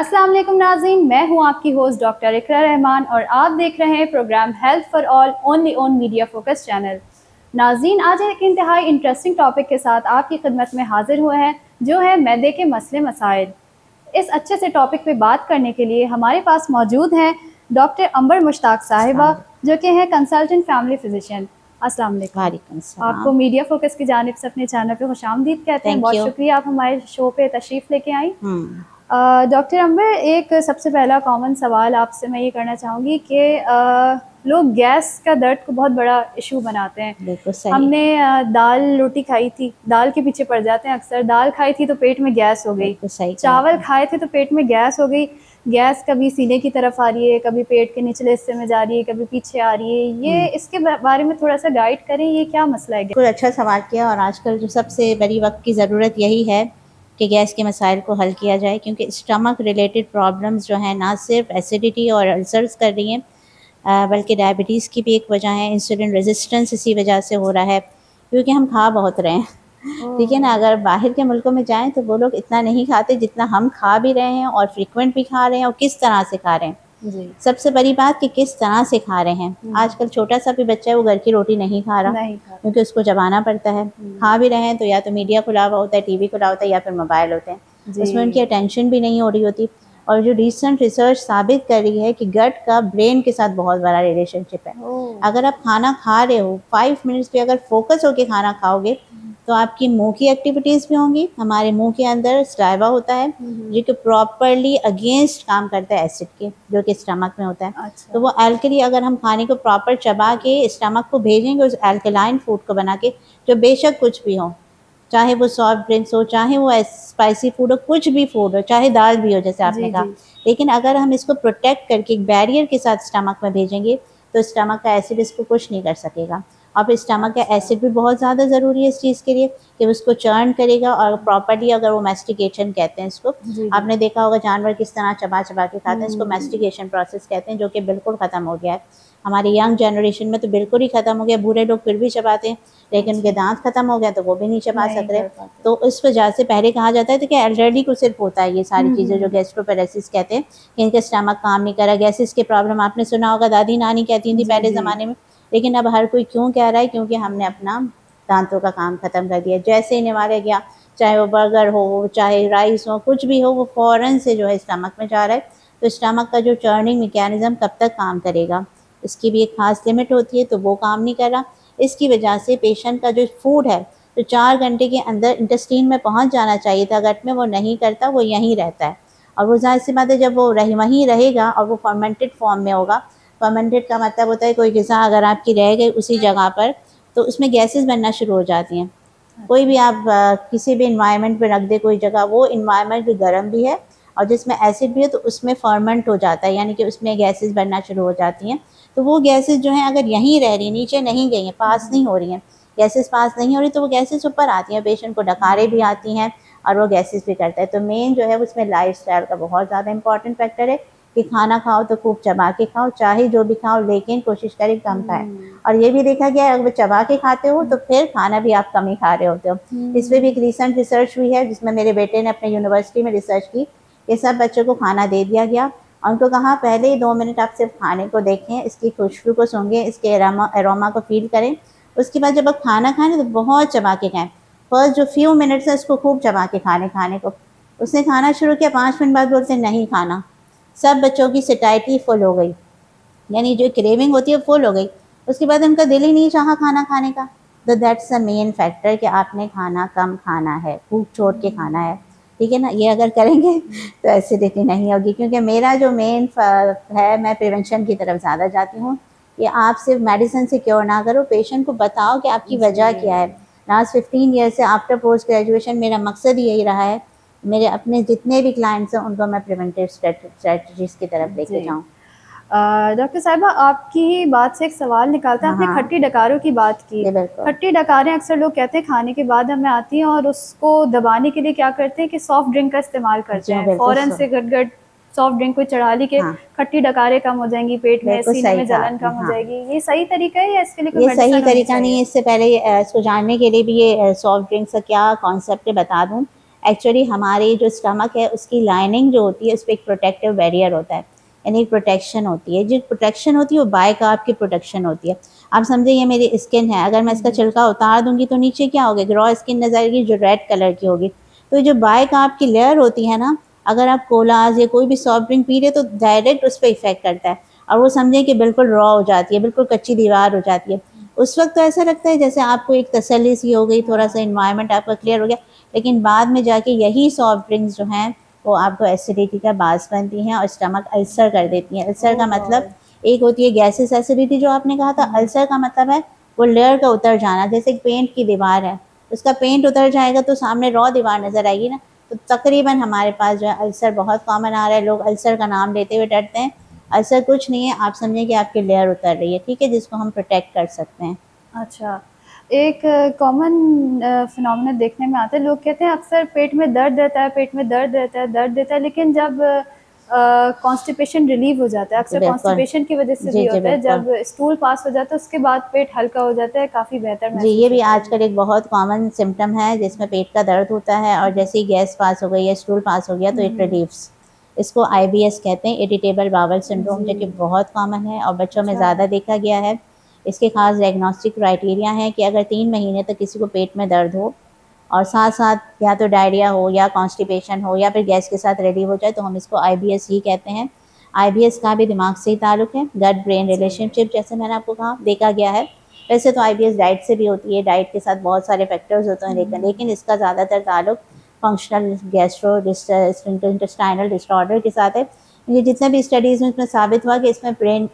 अस्सलाम वालेकुम नाज़रीन, मैं हूं आपकी होस्ट डॉक्टर इकरा रहमान और आप देख रहे हैं program health for all only on media focus channel. नाज़रीन, आज एक इंतहाई इंटरेस्टिंग टॉपिक के साथ आपकी खिदमत में हाजिर हुए हैं, जो है मैदे के मसले मसाइल। इस अच्छे से टॉपिक पे बात करने के लिए हमारे पास मौजूद हैं डॉक्टर अंबर मुश्ताक साहिबा, जो कि हैं कंसल्टेंट फैमिली फिजिशियन। अस्सलाम वालेकुम। वालेकुम सलाम। आपको मीडिया फोकस की जानिब से अपने चैनल पे खुशामदीद कहते हैं। थैंक बहुत यू। शुक्रिया आप हमारे शो पे तशरीफ़ लेके आई। हम्म। डॉक्टर अंबर, एक सबसे पहला कॉमन सवाल आपसे मैं ये करना चाहूँगी कि लोग गैस का दर्द को बहुत बड़ा इशू बनाते हैं। बिल्कुल सही। हमने दाल रोटी खाई थी, दाल के पीछे पड़ जाते हैं अक्सर। दाल खाई थी तो पेट में गैस हो गई, बिल्कुल सही कहा चावल आपने। खाए थे तो पेट में गैस हो गई। गैस कभी सीने की तरफ आ रही है, कभी पेट के निचले हिस्से में जा रही है, कभी पीछे आ रही है। ये इसके बारे में थोड़ा सा गाइड करें, ये क्या मसला है? बिल्कुल अच्छा सवाल किया, और आजकल जो सबसे बड़ी वक्त की ज़रूरत यही है कि गैस के मसाइल को हल किया जाए, क्योंकि स्टमक रिलेटेड प्रॉब्लम्स जो हैं ना सिर्फ एसिडिटी और अल्सर्स कर रही हैं, बल्कि डायबिटीज़ की भी एक वजह है। इंसुलिन रेजिस्टेंस इसी वजह से हो रहा है, क्योंकि हम खा बहुत रहे हैं। ठीक है ना, अगर बाहर के मुल्कों में जाएं तो वो लोग इतना नहीं खाते जितना हम खा भी रहे हैं, और फ्रीक्वेंट भी खा रहे हैं, और किस तरह से खा रहे हैं। जी। सबसे बड़ी बात कि किस तरह से खा रहे हैं। आजकल छोटा सा भी बच्चा है वो घर की रोटी नहीं खा रहा, नहीं खा क्योंकि उसको चबाना पड़ता है। खा भी रहे हैं तो या तो मीडिया खुला हुआ होता है, टीवी खुला होता है, या फिर मोबाइल होते हैं, उसमें उनकी अटेंशन भी नहीं हो रही होती। और जो रिसेंट रिसर्च साबित कर रही है कि गट का ब्रेन के साथ बहुत बड़ा रिलेशनशिप है। अगर आप खाना खा रहे हो 5 मिनट्स पे अगर फोकस होके खाना खाओगे तो आपकी मुंह की एक्टिविटीज़ भी होंगी। हमारे मुंह के अंदर सलाइवा होता है जो कि प्रॉपरली अगेंस्ट काम करता है एसिड के, जो कि स्टमक में होता है। अच्छा। तो वो एल्कली अगर हम खाने को प्रॉपर चबा के स्टमक को भेजेंगे उस एल्कलाइन फूड को बना के, जो बेशक कुछ भी हो, चाहे वो सॉफ्ट ड्रिंक्स हो, चाहे वो स्पाइसी फूड हो, कुछ भी फूड हो, चाहे दाल भी हो जैसे आपने जी कहा, जी। लेकिन अगर हम इसको प्रोटेक्ट करके एक बैरियर के साथ स्टमक में भेजेंगे तो स्टमक का एसिड इसको कुछ नहीं कर सकेगा। और स्टमक का एसिड भी बहुत ज़्यादा ज़रूरी है इस चीज़ के लिए कि उसको चर्न करेगा, और प्रॉपर्ली अगर वो मैस्टिकेशन कहते हैं इसको, जी जी। आपने देखा होगा जानवर किस तरह चबा चबा के खाते हैं, इसको मैस्टिकेशन प्रोसेस कहते हैं, जो कि बिल्कुल ख़त्म हो गया है। हमारी यंग जनरेशन में तो बिल्कुल ही ख़त्म हो गया। बूढ़े लोग फिर भी चबाते हैं, लेकिन उनके दांत ख़त्म हो गया तो वो भी नहीं चबा नहीं सक रहे। कर पाते। तो इस वजह से पहले कहा जाता है कि एल्डरली को सिर्फ होता है ये सारी चीज़ें, जो गैस्ट्रोपेरेसिस कहते हैं कि इनका स्टमक काम नहीं करा। गैसेस की प्रॉब्लम आपने सुना होगा, दादी नानी कहती थी जी पहले जी। ज़माने में, लेकिन अब हर कोई क्यों कह रहा है? क्योंकि हमने अपना दांतों का काम ख़त्म कर दिया। जैसे ही निवारा गया, चाहे वो बर्गर हो, चाहे राइस हो, कुछ भी हो, वो फ़ौरन से जो है स्टमक में जा रहा है। तो स्टमक का जो चर्निंग मैकेनिज़्म कब तक काम करेगा, इसकी भी एक ख़ास लिमिट होती है, तो वो काम नहीं कर रहा। इसकी वजह से पेशेंट का जो फूड है तो 4 घंटे के अंदर इंटेस्टाइन में पहुंच जाना चाहिए था, गट में, वो नहीं करता, वो यहीं रहता है। और वो ज़ाहिर सी बात है, जब वो वहीं रहेगा और वो फर्मेंटेड फॉर्म में होगा। फर्मेंटेड का मतलब होता है कोई ग़िज़ा अगर आपकी रह गई उसी जगह पर तो उसमें गैसेस बनना शुरू हो जाती हैं। कोई भी आप किसी भी इन्वायरमेंट में रख दे कोई जगह, वो इन्वायरमेंट भी गर्म भी है और जिसमें एसिड भी है, तो उसमें फर्मेंट हो जाता है, यानी कि उसमें गैसेस बनना शुरू हो जाती हैं। तो वो गैसेस जो हैं अगर यहीं रह रही हैं, नीचे नहीं गई हैं, पास नहीं हो रही हैं, गैसेस पास नहीं हो रही, तो वो गैसेस ऊपर आती हैं, पेशेंट को डकारे भी आती हैं और वो गैसेस भी करता है। तो मेन जो है उसमें लाइफस्टाइल का बहुत ज़्यादा इंपॉर्टेंट फैक्टर है कि खाना खाओ तो खूब चबा के खाओ, चाहे जो भी खाओ, लेकिन कोशिश करें कम खाएं। और ये भी देखा गया है अगर चबा के खाते हो तो फिर खाना भी आप कम ही खा रहे होते हो। इस पर भी एक रिसेंट रिसर्च हुई है जिसमें मेरे बेटे ने अपने यूनिवर्सिटी में रिसर्च की कि सब बच्चों को खाना दे दिया गया और उनको कहा पहले ही 2 मिनट आप सिर्फ खाने को देखें, इसकी खुशबू को सूंघें, इसके एरोमा को फील करें। उसके बाद जब आप खाना खाएं तो बहुत चबा के खाएं। फर्स्ट जो फ्यू मिनट्स है उसको खूब चबा के खाने को। उसने खाना शुरू किया, 5 मिनट बाद बोलते नहीं खाना। सब बच्चों की सैटिस्फैक्शन फुल हो गई, यानी जो क्रेविंग होती है फुल हो गई। उसके बाद उनका दिल ही नहीं चाहा खाना खाने का। तो दैट्स द मेन फैक्टर कि आपने खाना कम खाना है, भूख छोड़ के खाना है, ठीक है ना। ये अगर करेंगे तो एसिडिटी नहीं होगी, क्योंकि मेरा जो मेन है, मैं प्रिवेंशन की तरफ ज़्यादा जाती हूँ कि आप सिर्फ मेडिसिन से क्योर ना करो, पेशेंट को बताओ कि आपकी वजह क्या है। लास्ट 15 ईयर से आफ्टर पोस्ट ग्रेजुएशन मेरा मकसद यही रहा है, मेरे अपने जितने भी क्लाइंट्स हैं उनको मैं प्रिवेंटिव स्ट्रेटजीज़ की तरफ लेके जाऊँ। डॉक्टर साहिबा, आपकी बात से एक सवाल निकालते हैं। हाँ, आपने हाँ। खट्टी डकारों की बात की। जी, बिल्कुल। खट्टी डकारें अक्सर लोग कहते हैं खाने के बाद हमें आती हैं और उसको दबाने के लिए क्या करते हैं कि सॉफ्ट ड्रिंक का इस्तेमाल करते जी, हैं। बिल्कुल फ़ौरन से गट सॉफ्ट ड्रिंक को चढ़ा ली के हाँ, खट्टी डकारें कम हो जाएंगी, पेट में बिल्कुल सीने सही में कहा जलन आपने। कम हो हाँ, जाएगी। ये सही तरीका है या इसके लिए कोई ये सही मेडिसिन होनी तरीका नहीं चाहिए? है। इससे पहले इसको जानने के लिए भी ये सॉफ्ट ड्रिंक्स का क्या कॉन्सेप्ट है बता दूँ। एक्चुअली हमारे जो स्टमक है उसकी लाइनिंग जो होती है उस पर एक प्रोटेक्टिव बैरियर होता है, यानी एक प्रोटेक्शन होती है। जो प्रोटेक्शन होती है वो बायकार्ब की प्रोटेक्शन होती है। आप समझे ये मेरी स्किन है, अगर मैं इसका छिलका उतार दूंगी तो नीचे क्या होगी, रॉ स्किन नजर आएगी जो रेड कलर की होगी। तो जो बायकार्ब की लेयर होती है ना, अगर आप कोलाज या कोई भी सॉफ्ट ड्रिंक पी रहे तो डायरेक्ट उस पर इफेक्ट करता है और वो समझें कि बिल्कुल रॉ हो जाती है, बिल्कुल कच्ची दीवार हो जाती है। उस वक्त तो ऐसा लगता है जैसे आपको एक तसल्ली सी हो गई, थोड़ा सा इन्वायरमेंट आपका क्लियर हो गया, लेकिन बाद में जाके यही सॉफ्ट ड्रिंक्स जो हैं वो आपको एसिडिटी का बास बनती हैं और स्टमक अल्सर कर देती हैं। अल्सर का मतलब एक होती है गैसेस एसिडिटी जो आपने कहा था, अल्सर का मतलब है वो लेयर का उतर जाना। जैसे पेंट की दीवार है, उसका पेंट उतर जाएगा तो सामने रॉ दीवार नज़र आएगी ना। तो तकरीबन हमारे पास जो है अल्सर बहुत कॉमन आ रहा है, लोग अल्सर का नाम लेते हुए डरते हैं। अल्सर कुछ नहीं है, आप समझें कि आपकी लेयर उतर रही है, ठीक है, जिसको हम प्रोटेक्ट कर सकते हैं। अच्छा, एक कॉमन फिनोमेना देखने में आता है, लोग कहते हैं अक्सर पेट में दर्द रहता है, पेट में दर्द रहता है, दर्द रहता है, लेकिन जब कॉन्स्टिपेशन रिलीव हो जाता है, अक्सर बिल्कुल। कॉन्स्टिपेशन की वजह से जी भी जी होता है, बिल्कुल। जब स्टूल पास हो जाता है उसके बाद पेट हल्का हो जाता है, काफ़ी बेहतर जी, ये महसूस भी होता है। आजकल एक बहुत कॉमन सिम्पटम है जिसमें पेट का दर्द होता है और जैसे ही गैस पास हो गई या स्टूल पास हो गया तो इट रिलीव्स। इसको आईबीएस कहते हैं, इरिटेबल बावल सिंड्रोम, जो कि बहुत कॉमन है और बच्चों में अच्छा। ज़्यादा देखा गया है। इसके खास डायग्नोस्टिक क्राइटेरिया हैं कि अगर 3 महीने तक किसी को पेट में दर्द हो और साथ-साथ या तो डायरिया हो या कॉन्स्टिपेशन हो या फिर गैस के साथ रिलीव हो जाए तो हम इसको आईबीएस ही कहते हैं। आईबीएस का भी दिमाग से ही ताल्लुक है, गट ब्रेन रिलेशनशिप, जैसे मैंने आपको कहा, देखा गया है। वैसे तो आईबीएस डाइट से भी होती है, डाइट के साथ बहुत सारे फैक्टर्स होते हैं, लेकिन इसका ज़्यादातर ताल्लुक फंक्शनल गैस्ट्रो इंटेस्टाइनल डिसऑर्डर के साथ है। ये जितने भी स्टडीज़ में इसमें साबित हुआ कि इसमें ब्रेन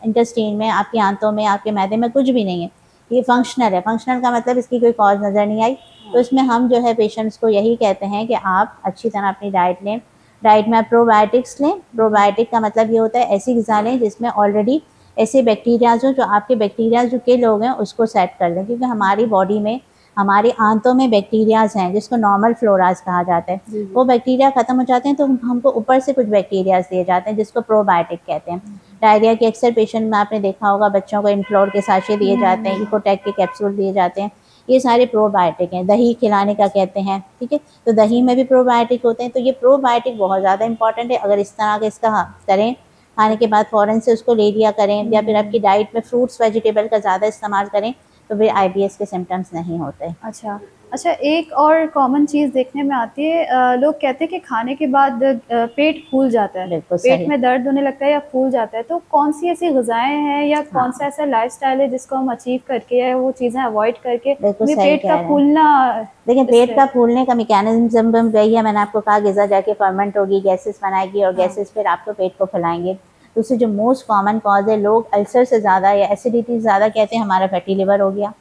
इंटेस्टाइन में, आपकी आंतों में, आपके मैदे में कुछ भी नहीं है, ये फंक्शनल है। फंक्शनल का मतलब इसकी कोई कॉज नज़र नहीं आई। तो इसमें हम जो है पेशेंट्स को यही कहते हैं कि आप अच्छी तरह अपनी डाइट लें। डाइट में आप प्रोबायोटिक्स लें। प्रोबायोटिक का मतलब ये होता है ऐसी ग़िज़ा लें जिसमें ऑलरेडी ऐसे बैक्टीरियाज हो जो आपके बैक्टीरियाज जो किल हो गए हैं उसको सेट कर दें, क्योंकि हमारी बॉडी में, हमारी आंतों में बैक्टीरियाज हैं जिसको नॉर्मल फ्लोराज कहा जाता है। वो बैक्टीरिया ख़त्म हो जाते हैं तो हमको ऊपर से कुछ बैक्टीरियाज दिए जाते हैं जिसको प्रोबायोटिक कहते हैं। डायरिया के अक्सर पेशेंट में आपने देखा होगा बच्चों को इनफ्लोर के साशे दिए जाते हैं, इकोटेक के कैप्सूल दिए जाते हैं, ये सारे प्रोबायोटिक हैं। दही खिलाने का कहते हैं, ठीक है, तो दही में भी प्रोबायोटिक होते हैं। तो ये प्रोबायोटिक बहुत ज़्यादा इंपॉर्टेंट है। अगर इस तरह का इसका करें, खाने के बाद फ़ौरन से उसको ले लिया करें, या फिर आपकी डाइट में फ्रूट्स वेजिटेबल का ज़्यादा इस्तेमाल करें तो फिर आईबीएस के सिम्टम्स नहीं होते। अच्छा, अच्छा, एक और कॉमन चीज़ देखने में आती है, लोग कहते हैं कि खाने के बाद पेट फूल जाता है, बिल्कुल पेट सही। में दर्द होने लगता है या फूल जाता है, तो कौन-सी ऐसी ग़िज़ाएँ हैं या हाँ। कौन-सा ऐसा लाइफ़स्टाइल है जिसको हम अचीव करके या वो चीज़ें अवॉइड करके बिल्कुल हमें सही पेट कह का रहे हैं। फूलना देखिए, पेट इससे का फूलने का मैकेनिज़्म वही है, मैंने आपको कहा, ग़िज़ा जाके फर्मेंट होगी, गैसेस बनाएगी और गैसेस फिर आपको पेट को फैलाएँगे। दूसरी जो मोस्ट कॉमन कॉज़ है, लोग अल्सर से ज़्यादा या एसिडिटी से ज़्यादा कहते हैं हमारा फैटी लिवर हो गया,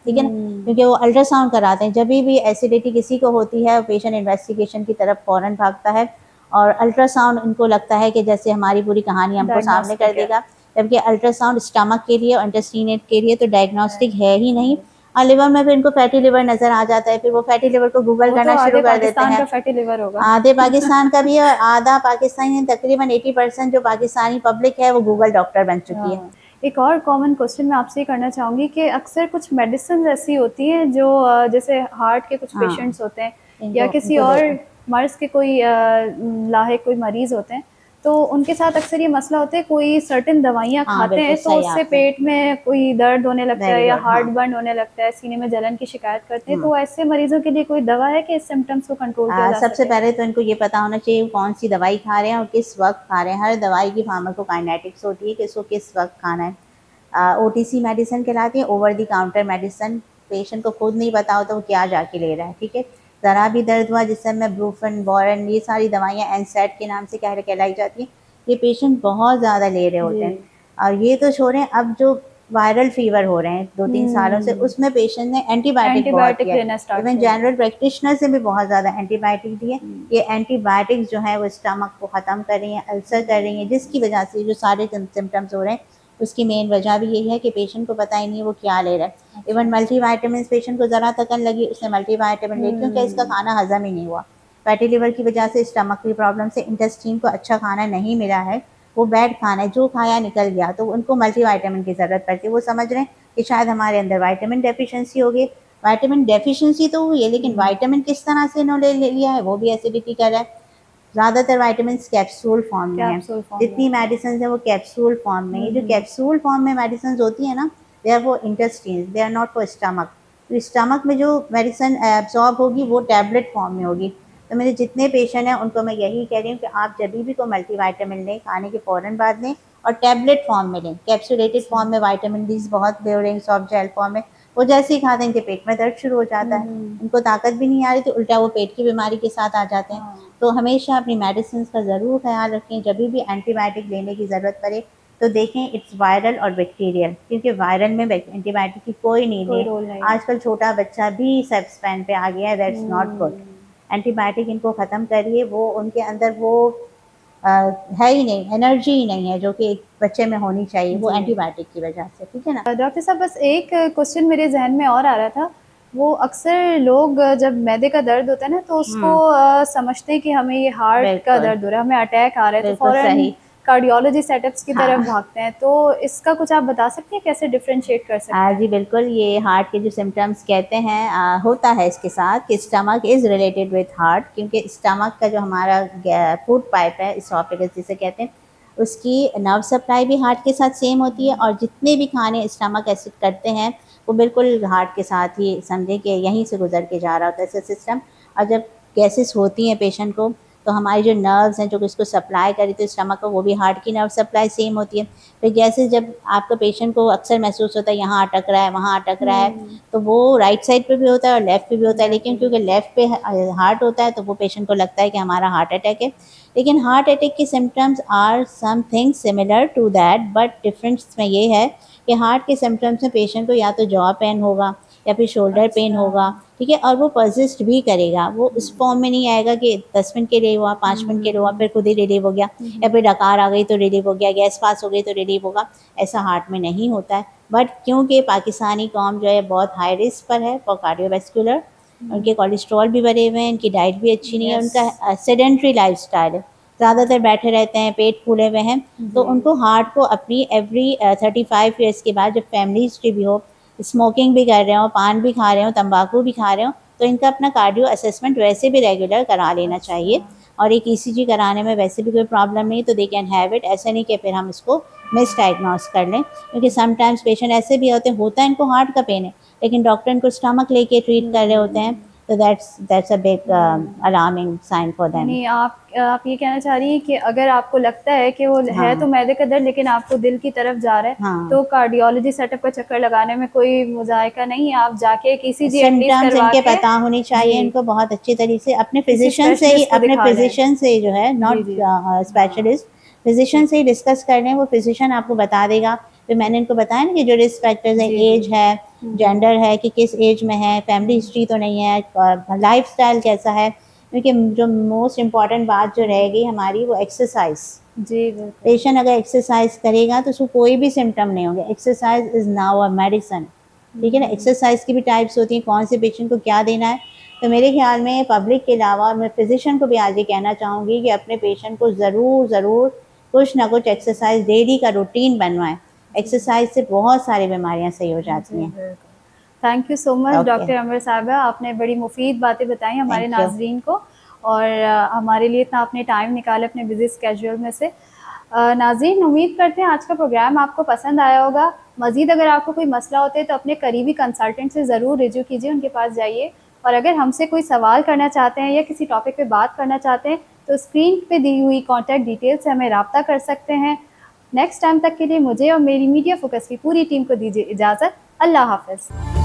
ठीक है ना? क्योंकि वो अल्ट्रासाउंड कराते हैं, जभी भी एसिडिटी किसी को होती है पेशेंट इन्वेस्टिगेशन की तरफ फ़ौरन भागता है और अल्ट्रासाउंड उनको लगता है कि जैसे हमारी पूरी कहानी हमको सामने कर डायग्नोस्टिक है। देगा, जबकि अल्ट्रासाउंड स्टमक के लिए और इंटेस्टाइन के लिए तो डायग्नोस्टिक है ही नहीं। और लिवर में भी इनको फैटी लिवर नज़र आ जाता है, फिर वो फैटी लिवर को गूगल वो तो करना शुरू आधे कर देते पाकिस्तान हैं। का फैटी लिवर होगा। आधे पाकिस्तान का भी है और आधा पाकिस्तानी, तकरीबन 80% जो पाकिस्तानी पब्लिक है वो गूगल डॉक्टर बन चुकी है। हाँ, एक और कॉमन क्वेश्चन मैं आपसे ये करना चाहूँगी कि अक्सर कुछ मेडिसिन ऐसी होती हैं जो जैसे हार्ट के कुछ हाँ, पेशेंट्स होते हैं या इनको किसी इनको और देखो। मर्ज़ के कोई लाहिक कोई मरीज़ होते हैं, तो उनके साथ अक्सर ये मसला होता है, कोई सर्टेन दवाइयाँ हाँ, खाते बिल्कुल हैं तो सही उससे आपने। पेट में कोई दर्द होने लगता है वेरी या गुड, हार्ट हाँ। बर्न होने लगता है, सीने में जलन की शिकायत करते हैं, हाँ। तो ऐसे मरीज़ों के लिए कोई दवा है कि इस सिम्पटम्स को कंट्रोल किया जा सबसे सके? पहले तो इनको ये पता होना चाहिए वो कौन-सी दवाई खा रहे हैं और किस वक़्त खा रहे हैं। हर दवाई की फार्माकोकाइनेटिक्स होती है कि इसको किस वक़्त खाना है। ओटीसी मेडिसिन कहलाती है, over the counter medicine. Patient को खुद नहीं पता होता वो क्या जाके ले रहा है, ठीक है। ज़रा भी दर्द हुआ, जिस समय ब्रूफेन, बोरन, ये सारी दवाइयाँ एनसैड के नाम से कहलाई जाती हैं, ये पेशेंट बहुत ज़्यादा ले रहे होते हैं। जी। और ये तो छोड़ें, अब जो वायरल फीवर हो रहे हैं 2-3 सालों से, उसमें पेशेंट ने एंटीबायोटिक बहुत एंटीबायोटिक किया है। लेना स्टार्ट इवन कर दिया। जनरल प्रैक्टिशनर से भी बहुत ज़्यादा एंटीबायोटिक दिए। ये एंटीबायोटिक्स जो है वो स्टमक को ख़त्म कर रही हैं, अल्सर कर रही हैं, जिसकी वजह से जो सारे सिम्टम्स हो रहे हैं उसकी मेन वजह भी यही है कि पेशेंट को पता ही नहीं है वो क्या ले रहा है। इवन मल्टीविटामिन, पेशेंट को ज़रा थकन लगी उसने मल्टीविटामिन ले, क्योंकि इसका खाना हज़म ही नहीं हुआ। फैटी लिवर की वजह से, स्टमक की प्रॉब्लम से इंटेस्टाइन को अच्छा खाना नहीं मिला है, वो बैड खाना है, जो खाया निकल गया, तो उनको मल्टीविटामिन की ज़रूरत पड़ती है। वो समझ रहे हैं कि शायद हमारे अंदर विटामिन डेफिशिएंसी होगी, विटामिन डेफिशिएंसी तो हुई है, लेकिन विटामिन किस तरह से इन्होंने ले लिया है वो भी एसिडिटी कर रहा है। ज़्यादातर विटामिन कैप्सूल फॉर्म में है, कैप्सूल फॉर्म जितनी में। मेडिसिन है वो कैप्सूल फॉर्म में। ये जो कैप्सूल फॉर्म में मेडिसिन होती है ना, they are for intestine, they are not for stomach. तो स्टमक में जो मेडिसिन एब्जॉर्ब होगी वो टैबलेट फॉर्म में होगी। तो मेरे जितने पेशेंट हैं उनको मैं यही कह रही हूँ कि आप जब भी कोई मल्टीविटामिन लें, खाने के फ़ौरन बाद लें, और टैबलेट फॉर्म में लें। कैप्सूलेटेड फॉर्म में विटामिन डी बहुत दे रहे हैं, सॉफ्ट जेल फॉर्म में, वो जैसे ही खाते हैं इनके पेट में दर्द शुरू हो जाता है, इनको ताकत भी नहीं आ रही, तो उल्टा वो पेट की बीमारी के साथ आ जाते हैं। तो हमेशा अपनी मेडिसिन का ज़रूर ख्याल रखें। जब भी एंटीबायोटिक लेने की ज़रूरत पड़े तो देखें इट्स वायरल और बैक्टीरियल, क्योंकि वायरल में एंटीबायोटिक की कोई नीड कोई नहीं रोल है। नहीं। आजकल छोटा बच्चा भी सब स्पैन पे आ गया है, दैट्स नॉट गुड। एंटीबायोटिक इनको ख़त्म करिए, वो उनके अंदर वो है ही नहीं, एनर्जी ही नहीं है जो कि एक बच्चे में होनी चाहिए, वो जी। एंटीबायोटिक की वजह से, ठीक है ना। डॉक्टर साहब बस एक क्वेश्चन मेरे जहन में और आ रहा था, वो अक्सर लोग जब मैदे का दर्द होता है ना तो उसको समझते हैं कि हमें ये हार्ट का बिल्कुल दर्द हो रहा है, हमें अटैक आ रहा है, तो बिल्कुल फ़ौरन सही। कार्डियोलॉजी सेटअप्स की तरफ हाँ भागते हैं। तो इसका कुछ आप बता सकते हैं कैसे डिफरेंशिएट कर सकते हैं? जी बिल्कुल, ये हार्ट के जो सिम्टम्स कहते हैं होता है इसके साथ कि stomach is related with heart, क्योंकि स्टमक का जो हमारा फूड पाइप है, इसोफेगस जिसे कहते हैं, उसकी नर्व सप्लाई भी हार्ट के साथ सेम होती है, और जितने भी खाने स्टमक एसिड करते हैं वो बिल्कुल हार्ट के साथ ही समझें कि यहीं से गुजर के जा रहा होता है सिस्टम। और जब गैसेस होती हैं पेशेंट को, तो हमारी जो नर्व्स हैं जो इसको सप्लाई करी थी स्टमक को, वो भी हार्ट की नर्व सप्लाई सेम होती है। फिर गैसेस जब आपका पेशेंट को अक्सर महसूस होता है यहाँ अटक रहा है, वहाँ अटक रहा है, तो वो राइट साइड पे भी होता है और लेफ़्ट पे भी होता है, लेकिन क्योंकि लेफ़्ट पे हार्ट होता है तो वो पेशेंट को लगता है कि हमारा हार्ट अटैक है। लेकिन हार्ट अटैक के symptoms are something similar to that, but difference में ये है कि हार्ट के सिम्टम्स में पेशेंट को या तो जॉ पेन होगा या फिर शोल्डर पेन होगा, ठीक है, और वो परसिस्ट भी करेगा। वो उस फॉर्म में नहीं आएगा कि 10 मिनट के लिए हुआ, 5 मिनट के लिए हुआ, फिर खुद ही रिलीव हो गया, या फिर डकार आ गई तो रिलीव हो गया, गैस पास हो गई तो रिलीव होगा। ऐसा हार्ट में नहीं होता है। बट क्योंकि पाकिस्तानी कौम जो है बहुत हाई रिस्क पर है फॉर कार्डियोवैस्कुलर, उनके कोलेस्ट्रॉल भी बढ़े हुए हैं, उनकी डाइट भी अच्छी नहीं है, उनका सेडेंट्री लाइफस्टाइल है, ज़्यादातर बैठे रहते हैं, पेट फूले हुए हैं, तो उनको हार्ट को अपनी एवरी 35 ईयर्स के बाद जब फैमिली हिस्ट्री भी हो, स्मोकिंग भी कर रहे हो, पान भी खा रहे हो, तंबाकू भी खा रहे हो, तो इनका अपना कार्डियो असेसमेंट वैसे भी रेगुलर करा लेना चाहिए। और एक ईसीजी कराने में वैसे भी कोई प्रॉब्लम नहीं, तो दे कैन हैव इट। ऐसा नहीं कि फिर हम इसको मिसडायग्नोस कर लें, क्योंकि समटाइम्स पेशेंट ऐसे भी होता है इनको हार्ट का पेन है, लेकिन डॉक्टर इनको स्टमक लेके ट्रीट कर रहे होते हैं, तो that's a big alarming sign for them. यानी आप ये कहना चाह रही हैं कि अगर आपको लगता है कि वो है तो मैदे का दर्द लेकिन आपको दिल की तरफ जा रहा है, हाँ। तो कार्डियोलॉजी सेटअप का चक्कर लगाने में कोई मुज़ायका नहीं है, आप जाके किसी जी एटलीस्ट सिम्टम्स करवा इनके के पता होनी चाहिए जी, इनको बहुत अच्छी तरीके से, अपने किसी फिजिशियन से ही, स्पेशलिस्ट को अपने दिखा लें। फिजिशियन से जो है, जी, नॉट जी। स्पेशलिस्ट, फिजिशियन से ही डिस्कस कर लें, वो फिजिशियन आपको बता देगा। फिर मैंने इनको बताया ना कि जो रिस्क फैक्टर्स हैं, जी, जी। एज है, जेंडर है कि किस एज में है, फैमिली हिस्ट्री तो नहीं है, लाइफस्टाइल कैसा है, क्योंकि जो मोस्ट इम्पॉर्टेंट बात जो रहेगी हमारी वो एक्सरसाइज। जी, बिल्कुल। पेशेंट अगर एक्सरसाइज करेगा तो उसको कोई भी सिम्टम नहीं होंगे। Exercise is now a medicine, ठीक है ना। एक्सरसाइज की भी टाइप्स होती हैं, कौन से पेशेंट को क्या देना है। तो मेरे ख्याल में पब्लिक के अलावा मैं फिजिशियन को भी आज ये कहना चाहूँगी कि अपने पेशेंट को ज़रूर कुछ ना कुछ एक्सरसाइज डेली का रूटीन बनवाएं। एक्सरसाइज से बहुत सारी बीमारियाँ सही हो जाती हैं। Thank you so much okay, doctor Amar साहबा, आपने बड़ी मुफीद बातें बताई हमारे थैंक यू। नाजरीन को, और हमारे लिए इतना आपने टाइम निकाला अपने बिजी स्केड्यूल में से। नाज़रीन, उम्मीद करते हैं आज का प्रोग्राम आपको पसंद आया होगा। मज़ीद अगर आपको कोई मसला होता है तो अपने करीबी कंसल्टेंट से ज़रूर रिज्यू कीजिए, उनके पास जाइए। और अगर हमसे कोई सवाल करना चाहते हैं या किसी टॉपिक पे बात करना चाहते हैं तो स्क्रीन पे दी हुई कॉन्टैक्ट डिटेल से हमें रब्ता कर सकते हैं। नेक्स्ट टाइम तक के लिए मुझे और मेरी मीडिया फोकस की पूरी टीम को दीजिए इजाज़त। अल्लाह हाफ़िज़।